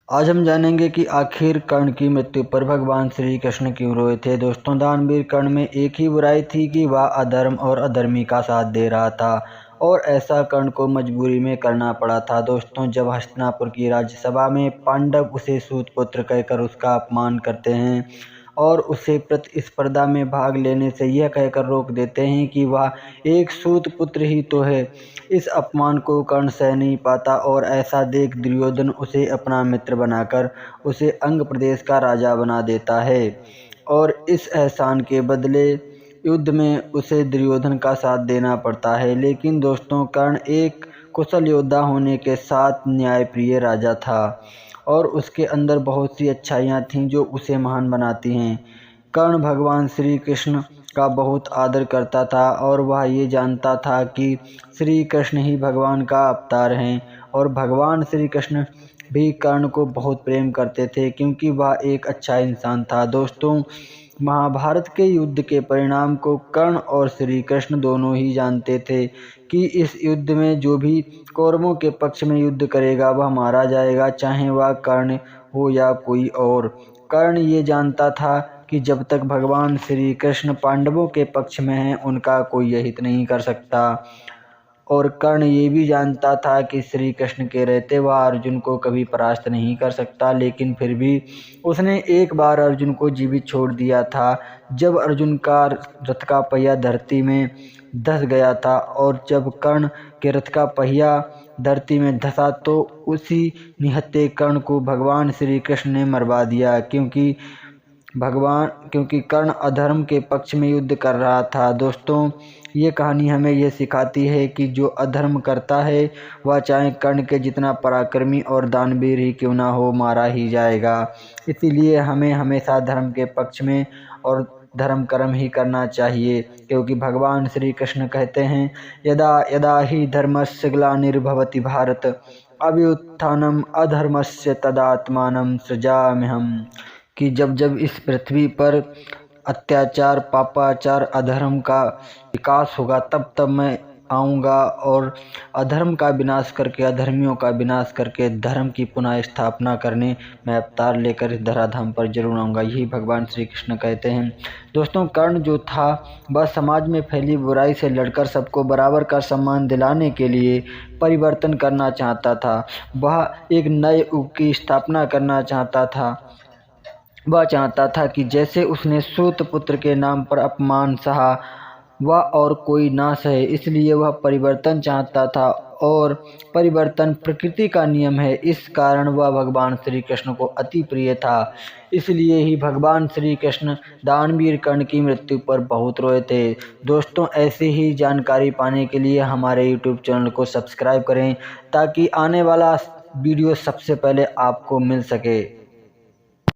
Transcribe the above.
आज हम जानेंगे कि आखिर कर्ण की मृत्यु पर भगवान श्री कृष्ण क्यों रोए थे। दोस्तों, दानवीर कर्ण में एक ही बुराई थी कि वह अधर्म और अधर्मी का साथ दे रहा था और ऐसा कर्ण को मजबूरी में करना पड़ा था। दोस्तों, जब हस्तिनापुर की राज्यसभा में पांडव उसे सूतपुत्र कहकर उसका अपमान करते हैं और उसे प्रतिस्पर्धा में भाग लेने से यह कहकर रोक देते हैं कि वह एक सूतपुत्र ही तो है, इस अपमान को कर्ण सह नहीं पाता और ऐसा देख दुर्योधन उसे अपना मित्र बनाकर उसे अंग प्रदेश का राजा बना देता है और इस एहसान के बदले युद्ध में उसे दुर्योधन का साथ देना पड़ता है। लेकिन दोस्तों, कर्ण एक कुशल योद्धा होने के साथ न्यायप्रिय राजा था और उसके अंदर बहुत सी अच्छाइयाँ थीं जो उसे महान बनाती हैं। कर्ण भगवान श्री कृष्ण का बहुत आदर करता था और वह ये जानता था कि श्री कृष्ण ही भगवान का अवतार हैं और भगवान श्री कृष्ण भी कर्ण को बहुत प्रेम करते थे क्योंकि वह एक अच्छा इंसान था। दोस्तों, महाभारत के युद्ध के परिणाम को कर्ण और श्री कृष्ण दोनों ही जानते थे कि इस युद्ध में जो भी कौरवों के पक्ष में युद्ध करेगा वह मारा जाएगा, चाहे वह कर्ण हो या कोई और। कर्ण ये जानता था कि जब तक भगवान श्री कृष्ण पांडवों के पक्ष में हैं उनका कोई हित नहीं कर सकता और कर्ण ये भी जानता था कि श्री कृष्ण के रहते वह अर्जुन को कभी परास्त नहीं कर सकता। लेकिन फिर भी उसने एक बार अर्जुन को जीवित छोड़ दिया था जब अर्जुन का रथ का पहिया धरती में धंस गया था और जब कर्ण के रथ का पहिया धरती में धंसा तो उसी निहत्थे कर्ण को भगवान श्री कृष्ण ने मरवा दिया क्योंकि कर्ण अधर्म के पक्ष में युद्ध कर रहा था। दोस्तों, ये कहानी हमें यह सिखाती है कि जो अधर्म करता है वह चाहे कर्ण के जितना पराक्रमी और दानवीर ही क्यों ना हो, मारा ही जाएगा। इसीलिए हमें हमेशा धर्म के पक्ष में और धर्म कर्म ही करना चाहिए क्योंकि भगवान श्री कृष्ण कहते हैं, यदा यदा ही धर्मस्य ग्लानिर्भवति भारत अभ्युत्थानम अधर्मस्य तदात्मानं सृजाम्यहम्, कि जब जब इस पृथ्वी पर अत्याचार, पापाचार, अधर्म का विकास होगा तब तब मैं आऊँगा और अधर्म का विनाश करके, अधर्मियों का विनाश करके धर्म की पुनः स्थापना करने मैं अवतार लेकर इस धराधाम पर जरूर आऊँगा। यही भगवान श्री कृष्ण कहते हैं। दोस्तों, कर्ण जो था वह समाज में फैली बुराई से लड़कर सबको बराबर का सम्मान दिलाने के लिए परिवर्तन करना चाहता था। वह एक नए युग की स्थापना करना चाहता था। वह चाहता था कि जैसे उसने सूतपुत्र के नाम पर अपमान सहा वह और कोई ना सहे, इसलिए वह परिवर्तन चाहता था और परिवर्तन प्रकृति का नियम है। इस कारण वह भगवान श्री कृष्ण को अति प्रिय था। इसलिए ही भगवान श्री कृष्ण दानवीर कर्ण की मृत्यु पर बहुत रोए थे। दोस्तों, ऐसे ही जानकारी पाने के लिए हमारे YouTube चैनल को सब्सक्राइब करें ताकि आने वाला वीडियो सबसे पहले आपको मिल सके।